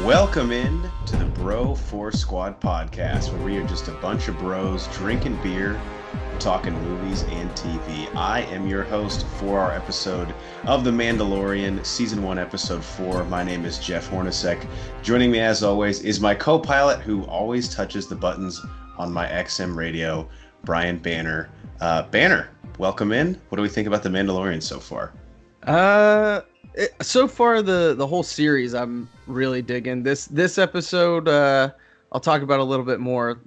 Welcome in to the Bro Force Squad podcast, where we are just a bunch of bros drinking beer, talking movies and TV. I am your host for our episode of The Mandalorian, Season 1, Episode 4. My name is Jeff Hornacek. Joining me, as always, is my co-pilot who always touches the buttons on my XM radio, Brian Banner. Banner, welcome in. What do we think about The Mandalorian so far? So far, the whole series I'm really digging. This episode, I'll talk about a little bit more.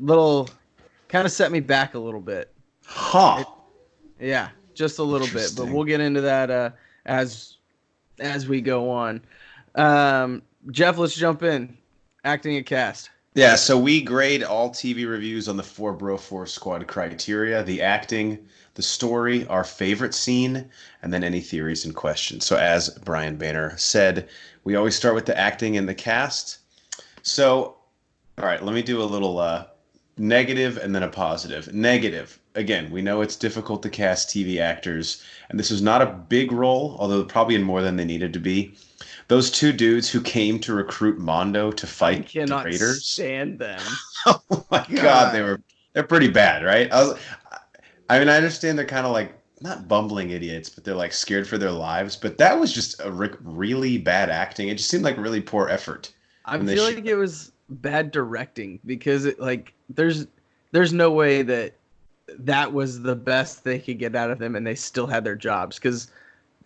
Kind of set me back a little bit. Huh. Yeah, just a little bit, but we'll get into that as we go on. Jeff, let's jump in. Acting and cast. Yeah, so we grade all TV reviews on the 4 Bro Force Squad criteria: the acting, the story, our favorite scene, and then any theories and questions. So as Brian Banner said, we always start with the acting and the cast. So, all right, let me do a little negative and then a positive. Negative. Again, we know it's difficult to cast TV actors, and this was not a big role, although probably in more than they needed to be. Those two dudes who came to recruit Mondo to fight the cannot Raiders. Stand them. Oh my God, they're pretty bad, right? I mean, I understand they're kind of like not bumbling idiots, but they're like scared for their lives. But that was just a really bad acting. It just seemed like really poor effort. I feel like it was bad directing because there's no way that was the best they could get out of them, and they still had their jobs because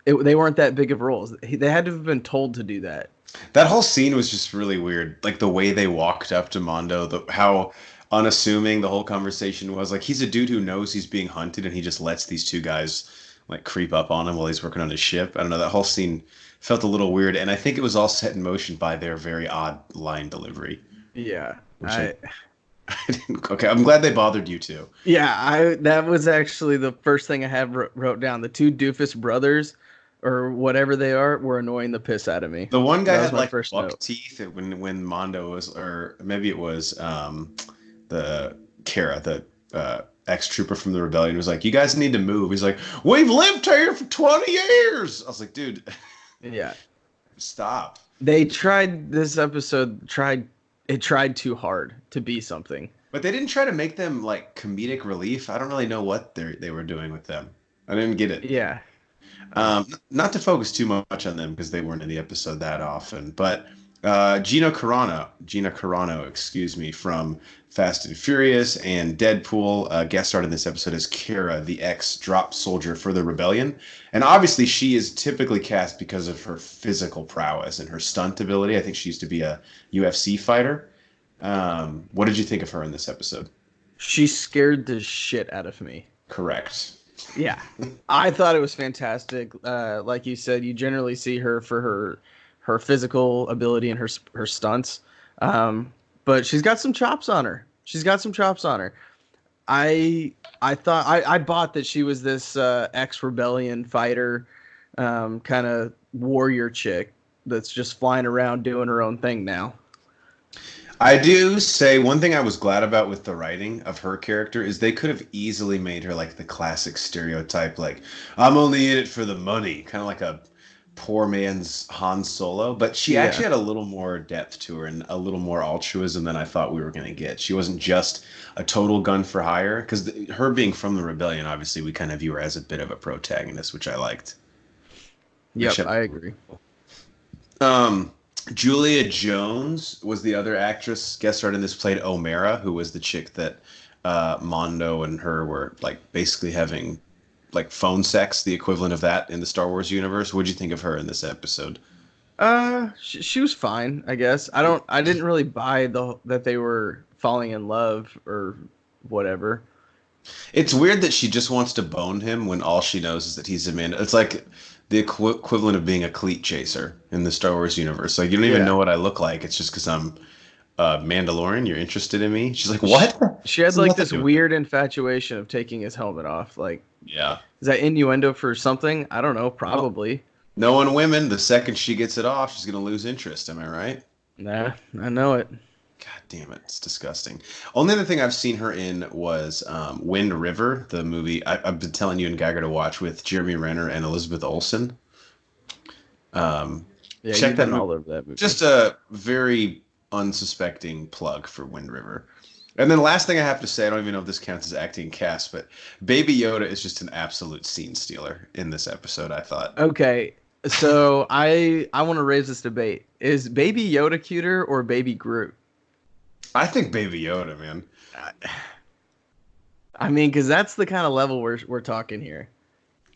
they weren't that big of roles. They had to have been told to do that. That whole scene was just really weird. Like the way they walked up to Mondo, how unassuming the whole conversation was. Like, he's a dude who knows he's being hunted, and he just lets these two guys like creep up on him while he's working on his ship. I don't know. That whole scene felt a little weird, and I think it was all set in motion by their very odd line delivery. Yeah. Okay, I'm glad they bothered you too. Yeah, that was actually the first thing I had wrote down. The two doofus brothers, or whatever they are, were annoying the piss out of me. The one guy had like buck teeth when Mondo was, or maybe it was the Kara, the ex-trooper from the rebellion, was like, "You guys need to move." He's like, "We've lived here for 20 years." I was like, "Dude, yeah, stop." This episode tried too hard to be something. But they didn't try to make them like comedic relief. I don't really know what they were doing with them. I didn't get it. Yeah. Not to focus too much on them because they weren't in the episode that often, but Gina Carano, excuse me, from Fast and Furious and Deadpool, guest starred in this episode as Kara, the ex-drop soldier for the rebellion. And obviously she is typically cast because of her physical prowess and her stunt ability. I think she used to be a UFC fighter. What did you think of her in this episode? She scared the shit out of me. Correct. Yeah, I thought it was fantastic. Like you said, you generally see her for her physical ability and her stunts. But she's got some chops on her. I thought I bought that she was this ex-rebellion fighter, kind of warrior chick that's just flying around doing her own thing now. I do say one thing I was glad about with the writing of her character is they could have easily made her like the classic stereotype, like, I'm only in it for the money, kind of like a poor man's Han Solo. But she actually had a little more depth to her and a little more altruism than I thought we were going to get. She wasn't just a total gun for hire, because her being from the rebellion, obviously we kind of view her as a bit of a protagonist, which I liked. Yep, I agree. Julia Jones was the other actress guest starred in this, played Omera, who was the chick that Mondo and her were like basically having like phone sex, the equivalent of that in the Star Wars universe. What'd you think of her in this episode? She was fine, I guess. I didn't really buy that they were falling in love or whatever. It's weird that she just wants to bone him when all she knows is that he's a man. It's like the equivalent of being a cleat chaser in the Star Wars universe. Like, you don't even know what I look like. It's just because I'm Mandalorian. You're interested in me. She's like, what? She has like this weird infatuation of taking his helmet off. Like, yeah, is that innuendo for something? I don't know. Probably. Knowing women, the second she gets it off, she's gonna lose interest. Am I right? Nah, I know it. God damn it, it's disgusting. Only other thing I've seen her in was Wind River, the movie I've been telling you and Geiger to watch with Jeremy Renner and Elizabeth Olsen. Yeah, Check you've that been movie. all over that movie. Just a very unsuspecting plug for Wind River. And then last thing I have to say, I don't even know if this counts as acting cast, but Baby Yoda is just an absolute scene stealer in this episode, I thought. Okay, so I want to raise this debate: is Baby Yoda cuter or Baby Groot? I think Baby Yoda, man. I mean, because that's the kind of level we're talking here.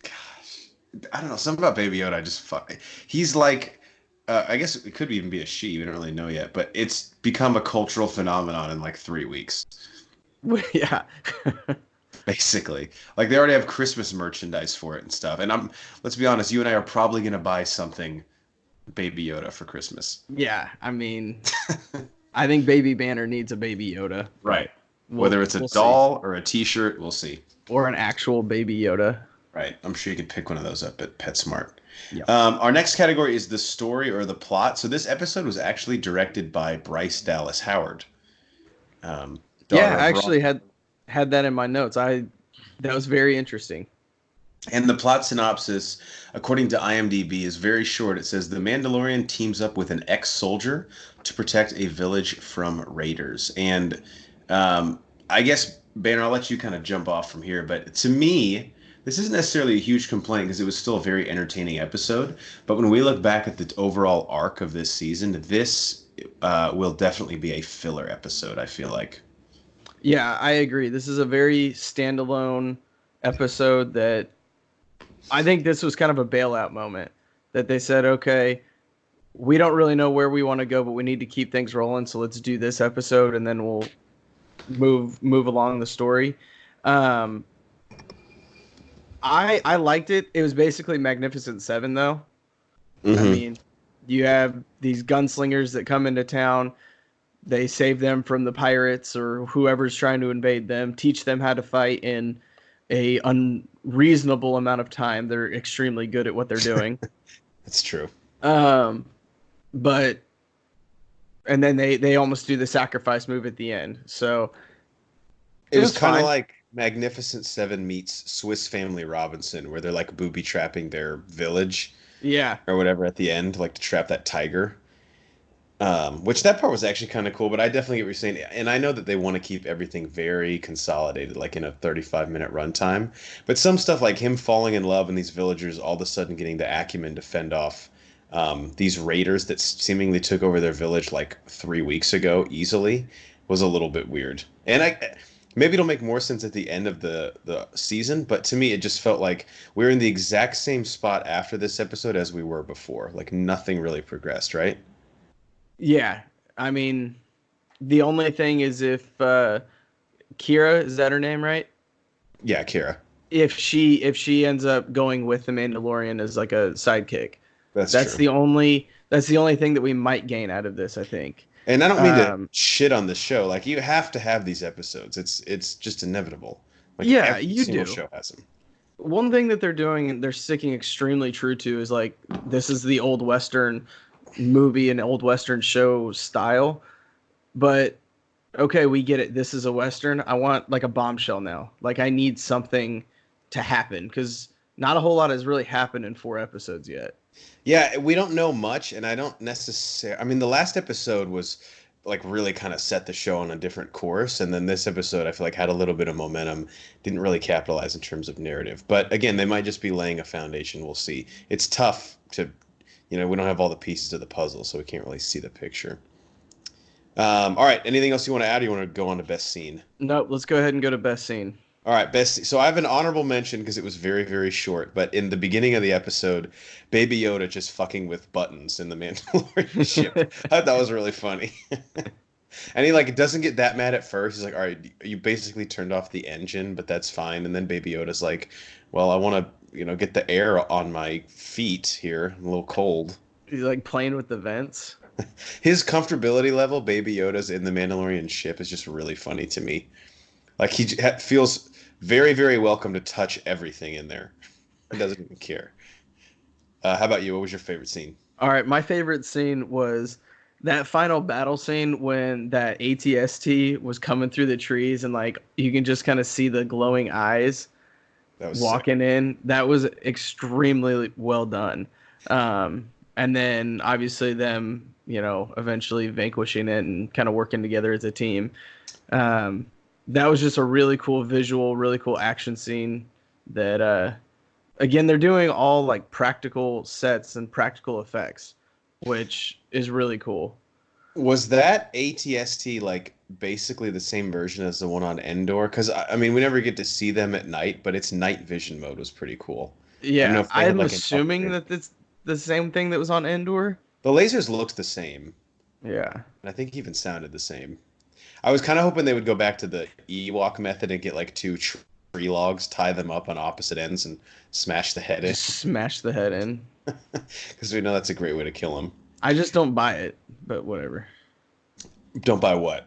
Gosh, I don't know. Something about Baby Yoda, I just fuck. He's like, I guess it could even be a she. We don't really know yet, but it's become a cultural phenomenon in like 3 weeks, Yeah. basically. Like they already have Christmas merchandise for it and stuff. And let's be honest, you and I are probably gonna buy something Baby Yoda for Christmas. Yeah, I mean, I think Baby Banner needs a Baby Yoda. Right. We'll, Whether it's a we'll doll or a T-shirt, we'll see. or an actual Baby Yoda. Right. I'm sure you could pick one of those up at PetSmart. Yeah. Our next category is the story or the plot. So this episode was actually directed by Bryce Dallas Howard. Yeah, I actually had that in my notes. That was very interesting. And the plot synopsis, according to IMDb, is very short. It says the Mandalorian teams up with an ex-soldier to protect a village from raiders. And I guess, Banner, I'll let you kind of jump off from here. But to me, this isn't necessarily a huge complaint because it was still a very entertaining episode. But when we look back at the overall arc of this season, this will definitely be a filler episode, I feel like. Yeah, I agree. This is a very standalone episode that I think this was kind of a bailout moment that they said, okay, we don't really know where we want to go, but we need to keep things rolling. So let's do this episode and then we'll move along the story. I liked it. It was basically Magnificent Seven, though. Mm-hmm. I mean, you have these gunslingers that come into town. They save them from the pirates or whoever's trying to invade them, teach them how to fight in a unreasonable amount of time. They're extremely good at what they're doing. That's true. But and then they almost do the sacrifice move at the end. So it was kind of like Magnificent Seven meets Swiss Family Robinson, where they're like booby trapping their village, or whatever at the end, like to trap that tiger. Which that part was actually kind of cool, but I definitely get what you're saying, and I know that they want to keep everything very consolidated, like in a 35-minute runtime. But some stuff like him falling in love and these villagers all of a sudden getting the acumen to fend off these raiders that seemingly took over their village like 3 weeks ago easily was a little bit weird. And maybe it'll make more sense at the end of the season, but to me it just felt like we're in the exact same spot after this episode as we were before. Like nothing really progressed, right? Yeah, I mean, the only thing is if Kira, is that her name, right? Yeah, Kira. If she ends up going with the Mandalorian as like a sidekick, that's true. the only thing that we might gain out of this, I think. And I don't mean to shit on the show. Like you have to have these episodes. It's just inevitable. Like yeah, every you single do. show has them. One thing that they're doing and they're sticking extremely true to is like this is the old Western movie and old Western show style, but okay, we get it. This is a Western. I want like a bombshell now. Like I need something to happen because not a whole lot has really happened in 4 episodes yet. Yeah, we don't know much, and I don't necessarily. I mean, the last episode was like really kind of set the show on a different course, and then this episode I feel like had a little bit of momentum. Didn't really capitalize in terms of narrative, but again, they might just be laying a foundation. We'll see. It's tough to, we don't have all the pieces of the puzzle, so we can't really see the picture. All right, anything else you want to add, or you want to go on to best scene? Nope, let's go ahead and go to best scene. All right, best. So I have an honorable mention because it was very, very short. But in the beginning of the episode, Baby Yoda just fucking with buttons in the Mandalorian ship. I thought that was really funny. And he like doesn't get that mad at first. He's like, "All right, you basically turned off the engine, but that's fine." And then Baby Yoda's like, "Well, I want to, get the air on my feet here. I'm a little cold." He's like playing with the vents. His comfortability level, Baby Yoda's in the Mandalorian ship, is just really funny to me. Like he feels very, very welcome to touch everything in there. He doesn't even care. How about you? What was your favorite scene? All right, my favorite scene was that final battle scene when that ATST was coming through the trees and like you can just kind of see the glowing eyes walking in. That was extremely well done. and then obviously them, eventually vanquishing it and kind of working together as a team. Um, that was just a really cool visual, really cool action scene that, again, they're doing all like practical sets and practical effects, which is really cool. Was that ATST like basically the same version as the one on Endor? Because I mean, we never get to see them at night, but its night vision mode was pretty cool. I don't know Yeah, if they had I'm like an assuming upgrade. that it's the same thing that was on Endor. The lasers looked the same, Yeah. and I think even sounded the same. I was kind of hoping they would go back to the Ewok method and get like two tree logs, tie them up on opposite ends, and smash the head in, Just smash the head in. because we know that's a great way to kill them. I just don't buy it, but whatever. Don't buy what?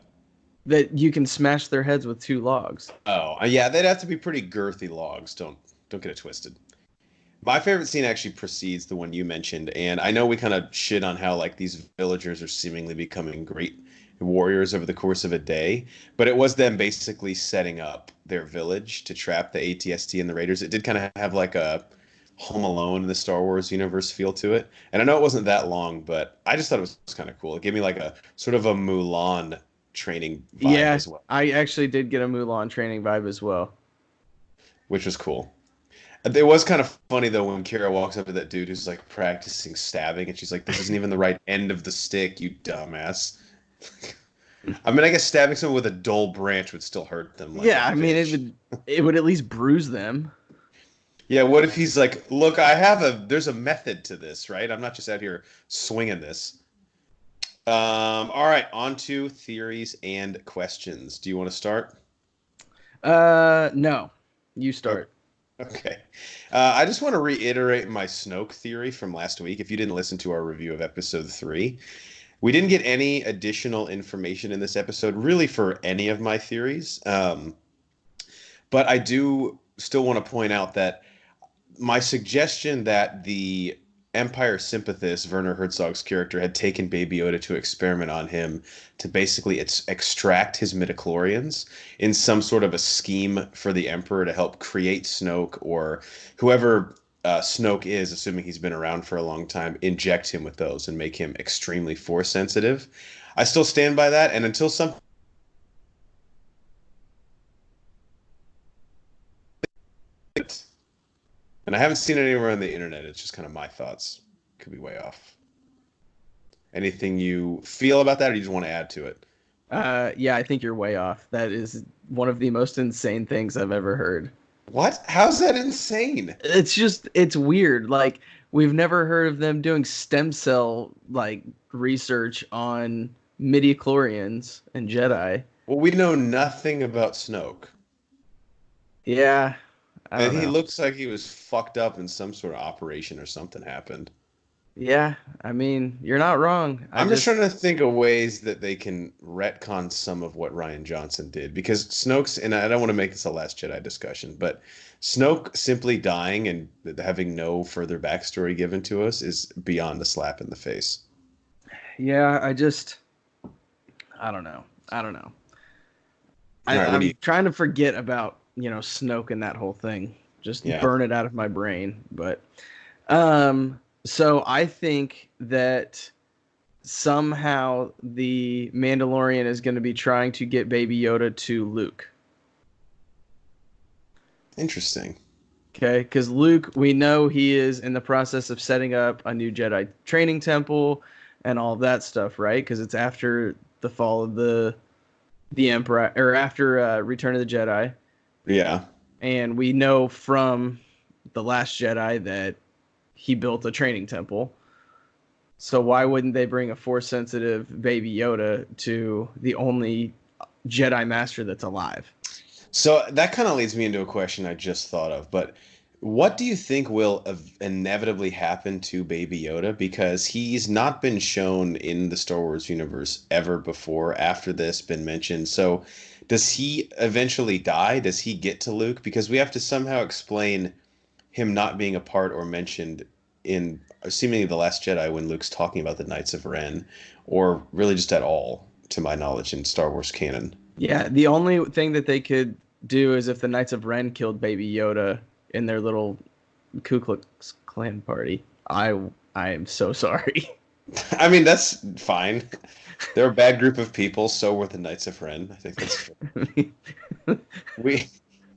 That you can smash their heads with two logs. Oh, yeah, they'd have to be pretty girthy logs. Don't get it twisted. My favorite scene actually precedes the one you mentioned, and I know we kind of shit on how like these villagers are seemingly becoming great warriors over the course of a day, but it was them basically setting up their village to trap the ATST and the Raiders. It did kind of have like a Home Alone in the Star Wars universe feel to it, and I know it wasn't that long, but I just thought it was kind of cool. It gave me like a sort of a Mulan training vibe Yeah, as well, I actually did get a Mulan training vibe as well. which was cool. It was kind of funny though when Kira walks up to that dude who's like practicing stabbing, and she's like, "This isn't even the right end of the stick, you dumbass." I mean, I guess stabbing someone with a dull branch would still hurt them like a Yeah, I mean bitch. it would at least bruise them. Yeah, what if he's like, "Look, there's a method to this, right? I'm not just out here swinging this." All right, on to theories and questions. Do you want to start? No. You Okay. start. Okay. I just want to reiterate my Snoke theory from last week. If you didn't listen to our review of episode 3, we didn't get any additional information in this episode, really, for any of my theories. But I do still want to point out that my suggestion that the Empire sympathist Werner Herzog's character had taken Baby Yoda to experiment on him to basically extract his midichlorians in some sort of a scheme for the Emperor to help create Snoke, or whoever Snoke is, assuming he's been around for a long time, inject him with those and make him extremely force sensitive. I still stand by that, and until something, and I haven't seen it anywhere on the internet, it's just kind of my thoughts. Could be way off. Anything you feel about that, or you just want to add to it? Yeah, I think you're way off. That is one of the most insane things I've ever heard. What? How's that insane? It's weird. Like we've never heard of them doing stem cell like research on midi-chlorians and Jedi. Well, we know nothing about Snoke. Yeah, I And don't he know. looks like he was fucked up in some sort of operation or something happened. Yeah, I mean, you're not wrong. I'm just trying to think of ways that they can retcon some of what Ryan Johnson did, because Snoke's, and I don't want to make this a Last Jedi discussion, but Snoke simply dying and having no further backstory given to us is beyond a slap in the face. Yeah, I don't know. I don't know. All right, what do you? I'm trying to forget about, Snoke and that whole thing. Just Yeah. burn it out of my brain. But so I think that somehow the Mandalorian is going to be trying to get Baby Yoda to Luke. Interesting. Okay, because Luke, we know he is in the process of setting up a new Jedi training temple and all of that stuff, right? Because it's after the fall of the Emperor, or after Return of the Jedi. Yeah. And we know from The Last Jedi that he built a training temple. So why wouldn't they bring a force-sensitive Baby Yoda to the only Jedi Master that's alive? So that kind of leads me into a question I just thought of, but what do you think will inevitably happen to Baby Yoda? Because he's not been shown in the Star Wars universe ever before, after this, been mentioned. So does he eventually die? Does he get to Luke? Because we have to somehow explain him not being a part or mentioned in seemingly The Last Jedi when Luke's talking about the Knights of Ren, or really just at all, to my knowledge, in Star Wars canon. Yeah, the only thing that they could do is if the Knights of Ren killed Baby Yoda in their little Ku Klux Klan party. I am so sorry. I mean, that's fine. They're a bad group of people. So were the Knights of Ren. I think that's fair. We,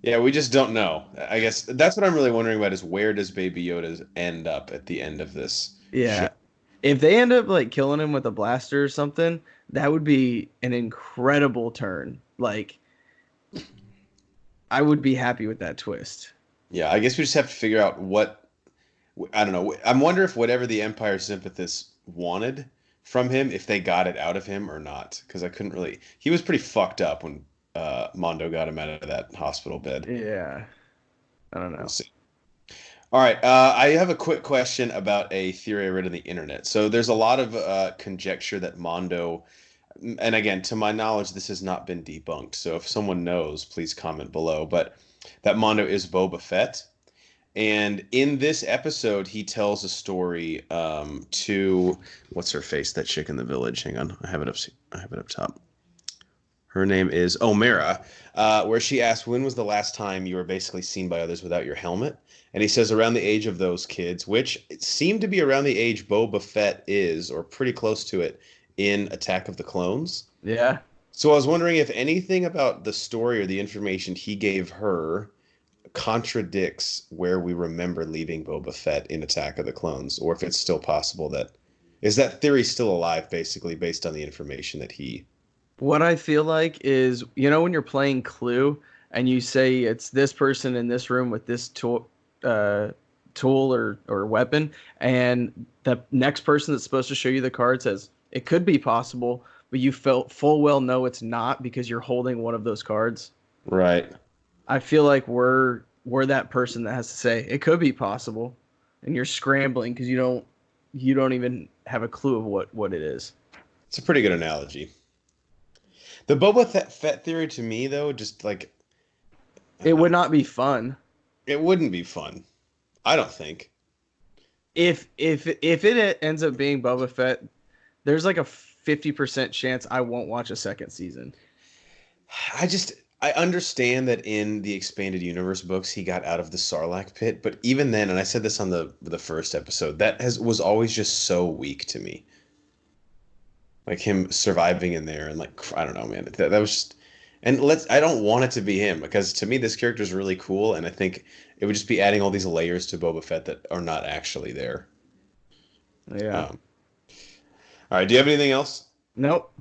yeah, we just don't know. I guess that's what I'm really wondering about is where does Baby Yoda end up at the end of this show? Yeah. If they end up like killing him with a blaster or something, that would be an incredible turn. Like I would be happy with that twist. Yeah, I guess we just have to figure out what I don't know. I'm wondering if whatever the Empire sympathists wanted from him, if they got it out of him or not, because I couldn't really. He was pretty fucked up when Mondo got him out of that hospital bed. Yeah. I don't We'll know. see. All right, I have a quick question about a theory I read on the internet. So there's a lot of conjecture that Mondo, and again, to my knowledge, this has not been debunked. So if someone knows, please comment below. But that Mondo is Boba Fett. And in this episode, he tells a story to what's her face? That chick in the village. Hang on, I have it up. I have it up top. Her name is Omera, where she asks, "When was the last time you were basically seen by others without your helmet?" And he says, "Around the age of those kids," which seemed to be around the age Boba Fett is, or pretty close to it, in Attack of the Clones. Yeah. So I was wondering if anything about the story or the information he gave her contradicts where we remember leaving Boba Fett in Attack of the Clones, or if it's still possible that is that theory still alive, basically based on the information that he. What I feel like is, when you're playing Clue and you say it's this person in this room with this tool or weapon, and the next person that's supposed to show you the card says it could be possible, but you felt full well know it's not because you're holding one of those cards. Right. I feel like we're that person that has to say it could be possible, and you're scrambling because you don't even have a clue of what it is. It's a pretty good analogy. The Boba Fett theory to me, though, just like It would not be fun it wouldn't be fun. I don't think. if it ends up being Boba Fett. There's like a 50% chance I won't watch a second season. I understand that in the expanded universe books he got out of the Sarlacc pit, but even then, and I said this on the first episode, was always just so weak to me. Like him surviving in there and like I don't know, man. That was just and I don't want it to be him because to me this character is really cool and I think it would just be adding all these layers to Boba Fett that are not actually there. Yeah. All right, do you have anything else? Nope.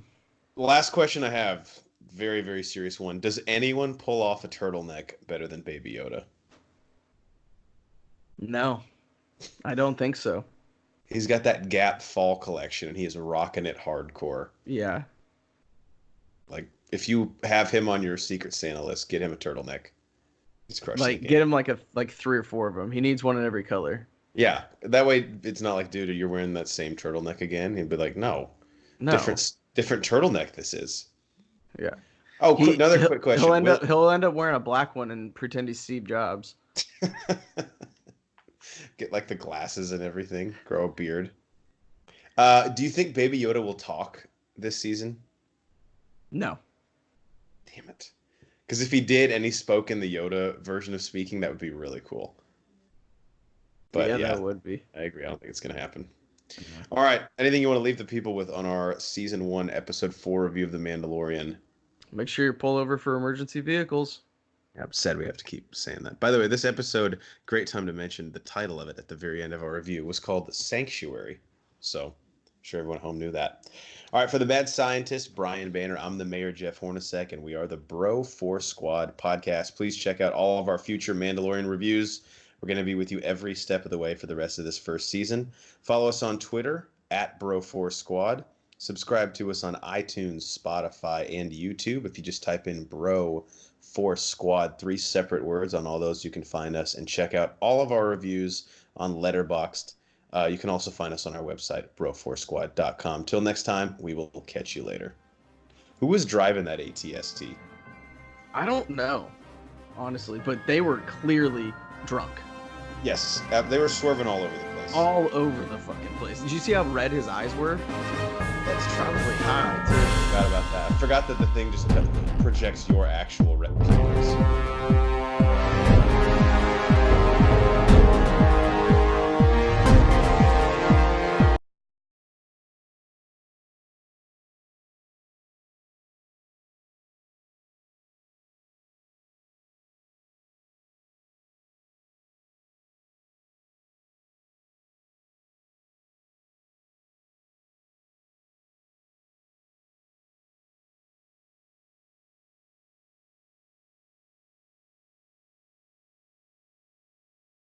Last question I have, very, very serious one. Does anyone pull off a turtleneck better than Baby Yoda? No, I don't think so. He's got that Gap fall collection and he is rocking it hardcore. Yeah. Like if you have him on your Secret Santa list, get him a turtleneck. He's crushing Like the game. get him like 3 or 4 of them. He needs one in every color. Yeah, that way it's not like, dude, you're wearing that same turtleneck again. He'd be like, no, No. different turtleneck this is. Yeah. Oh, another quick question. He'll end up wearing a black one and pretend he's Steve Jobs. Get like the glasses and everything. Grow a beard. Do you think Baby Yoda will talk this season? No. Damn it. Because if he did and he spoke in the Yoda version of speaking, that would be really cool. But yeah, that would be. I agree. I don't think it's going to happen. All right. Anything you want to leave the people with on our season 1, episode 4 review of The Mandalorian? Make sure you pull over for emergency vehicles. I've said we have to keep saying that. By the way, this episode, great time to mention the title of it at the very end of our review was called Sanctuary. So I'm sure everyone at home knew that. All right, for the Mad Scientist, Brian Banner, I'm the Mayor, Jeff Hornacek, and we are the Bro 4 Squad podcast. Please check out all of our future Mandalorian reviews. We're going to be with you every step of the way for the rest of this first season. Follow us on Twitter at Bro4Squad. Subscribe to us on iTunes, Spotify, and YouTube. If you just type in Bro4Squad, 3 separate words on all those, you can find us and check out all of our reviews on Letterboxd. You can also find us on our website, bro4squad.com. Till next time, we will catch you later. Who was driving that ATST? I don't know, honestly, but they were clearly drunk. Yes, they were swerving all over the place. All over the fucking place. Did you see how red his eyes were? That's probably high, too. Forgot about that. I forgot that the thing just projects your actual red pupils.